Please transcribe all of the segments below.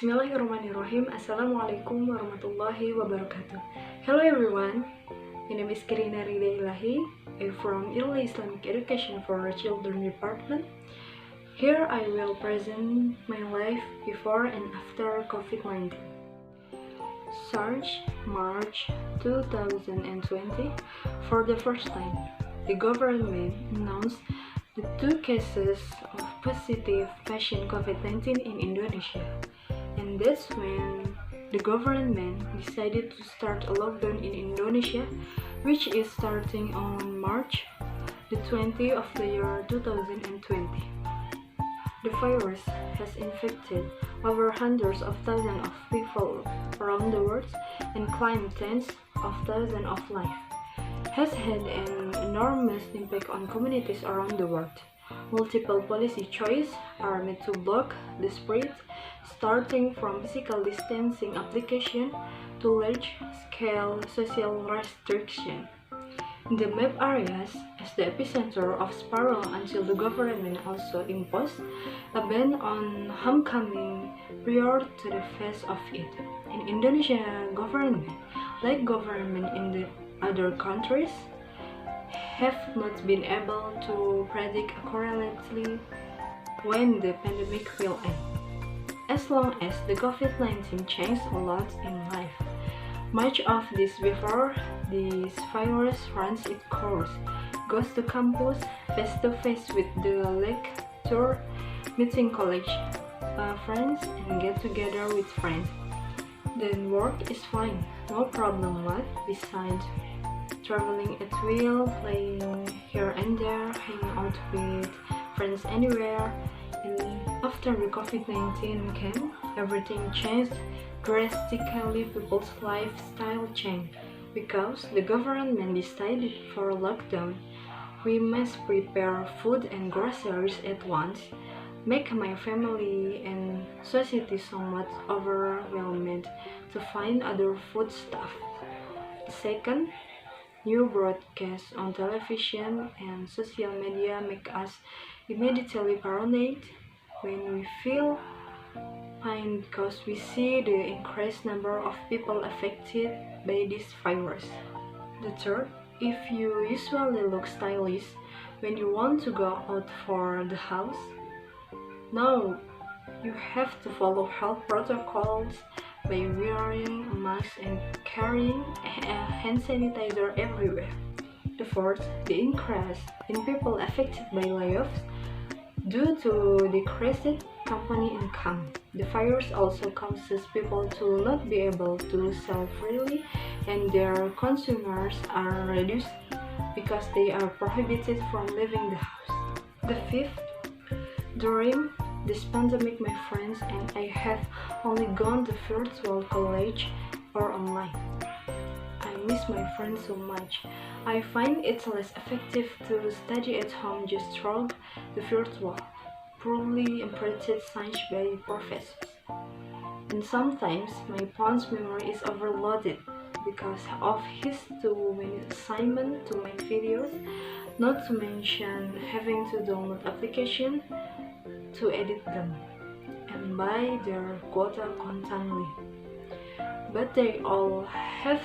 Bismillahirrahmanirrahim. Assalamualaikum warahmatullahi wabarakatuh. Hello everyone, my name is Kireina Rida Ilahi. I'm from Ilahi Islamic Education for Children Department. Here I will present my life before and after Covid-19. Search March 2020. For the first time, the government announced the 2 cases of positive patient COVID-19 in Indonesia. And that's when the government decided to start a lockdown in Indonesia, which is starting on March the 20th of the year 2020. The virus has infected over hundreds of thousands of people around the world and claimed tens of thousands of lives. Has had an enormous impact on communities around the world. Multiple policy choices are made to block the spread, starting from physical distancing application to large-scale social restriction. The map areas as the epicenter of spiral until the government also imposed a ban on homecoming prior to the phase of it. In Indonesia government, like government in the other countries, have not been able to predict accurately when the pandemic will end. As long as the COVID-19 changed a lot in life, much of this before this virus runs its course, goes to campus face-to-face with the lecturer, meeting college friends, and get together with friends. Then work is fine, no problem. What besides traveling at will, playing here and there, hanging out with friends anywhere. And after the COVID-19 came, everything changed drastically. People's lifestyle changed because the government decided for lockdown. We must prepare food and groceries at once, make my family and society somewhat overwhelmed to find other food stuff. Second, new broadcasts on television and social media make us immediately paranoid when we feel pain because we see the increased number of people affected by this virus. The third, if you usually look stylish when you want to go out for the house, now you have to follow health protocols by wearing a mask and carrying a hand sanitizer everywhere. The fourth, the increase in people affected by layoffs due to decreased company income. The virus also causes people to not be able to sell freely, and their consumers are reduced because they are prohibited from leaving the house. The fifth, during this pandemic, my friends and I have only gone to virtual college or online. I miss my friends so much. I find it less effective to study at home just through the virtual, poorly imprinted science by professors. And sometimes my phone's memory is overloaded because of his too many assignments to make videos, not to mention having to download applications to edit them and buy their quota constantly. But they all have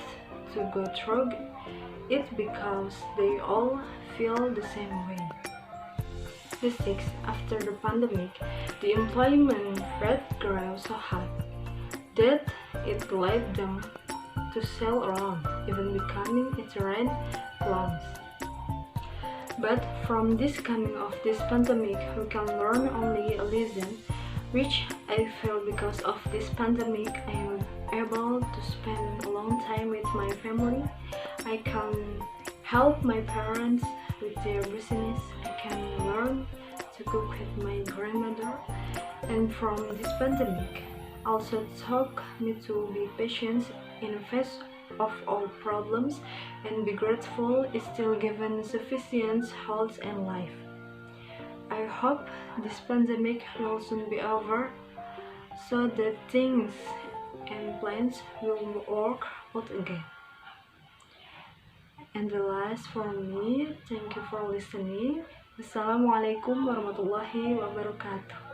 to go through it because they all feel the same way. The sixth, after the pandemic, the employment rate grew so high that it led them to sell around, even becoming itinerant clowns. But from this coming of this pandemic, we can learn only a lesson, which I feel because of this pandemic I am able to spend a long time with my family. I can help my parents with their business. I can learn to cook with my grandmother. And from this pandemic also taught me to be patient in the face of all problems and be grateful is still given sufficient health and life. I hope this pandemic will soon be over so that things and plans will work out again. And the last for me, thank you for listening. Wassalamualaikum warahmatullahi wabarakatuh.